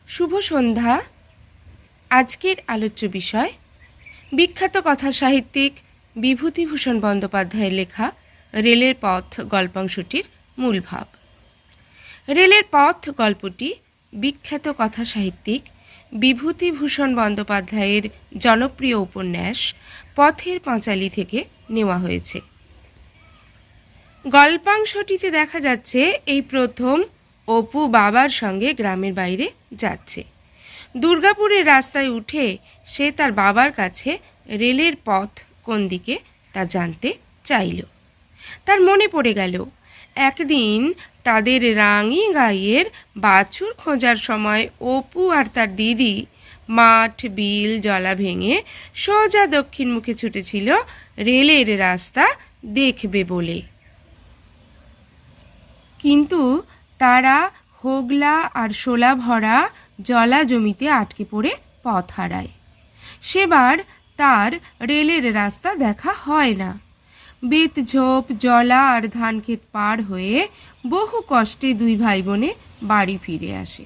শুভ সন্ধ্যা। আজকের আলোচ্য বিষয় বিখ্যাত কথা সাহিত্যিক বিভূতিভূষণ বন্দ্যোপাধ্যায়ের লেখা রেলের পথ গল্পাংশটির মূল ভাব। রেলের পথ গল্পটি বিখ্যাত কথা সাহিত্যিক বিভূতিভূষণ বন্দ্যোপাধ্যায়ের জনপ্রিয় উপন্যাস পথের পাঁচালী থেকে নেওয়া হয়েছে। গল্পাংশটিতে দেখা যাচ্ছে এই প্রথম অপু বাবার সঙ্গে গ্রামের বাইরে যাচ্ছে। দুর্গাপুরের রাস্তায় উঠে সে তার বাবার কাছে রেলের পথ কোন দিকে তা জানতে চাইল। তার মনে পড়ে গেল একদিন তাদের রাঙিগাইয়ের বাছুর খোঁজার সময় অপু আর তার দিদি মাঠ বিল জলা ভেঙে সোজা দক্ষিণ মুখে ছুটেছিল রেলের রাস্তা দেখবে বলে। কিন্তু তারা হোগলা আর শোলা ভরা জলা জমিতে আটকে পড়ে পথ হারায়। সেবার তার রেলের রাস্তা দেখা হয় না। বেত ঝোপ জলা আর ধানক্ষেত পার হয়ে বহু কষ্টে দুই ভাই বোনে বাড়ি ফিরে আসে।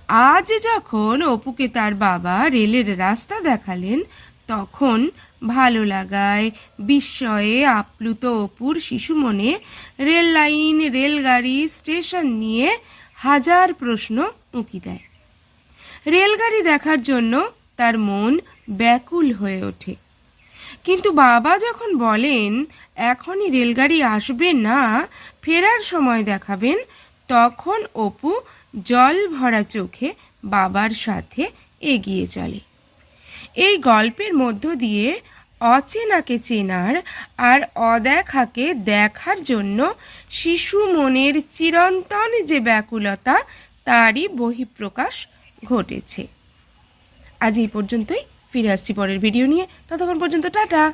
আজ যখন অপুকে তার বাবা রেলের রাস্তা দেখালেন, তখন ভালো লাগায় বিস্ময়ে আপ্লুত অপুর শিশু মনে রেল লাইন রেলগাড়ি স্টেশন নিয়ে হাজার প্রশ্ন উঁকি দেয়। রেলগাড়ি দেখার জন্য তার মন ব্যাকুল হয়ে ওঠে। কিন্তু বাবা যখন বলেন এখনই রেলগাড়ি আসবে না, ফেরার সময় দেখাবেন, তখন অপু জল ভরা চোখে বাবার সাথে এগিয়ে চলে। এই গল্পের মধ্য দিয়ে অচেনাকে চেনার আর অদেখাকে দেখার জন্য শিশু মনের চিরন্তন যে ব্যাকুলতা, তারই বহিঃপ্রকাশ ঘটেছে। আজ এই পর্যন্তই। ফিরে আসছি পরের ভিডিও নিয়ে। ততক্ষণ পর্যন্ত টাটা।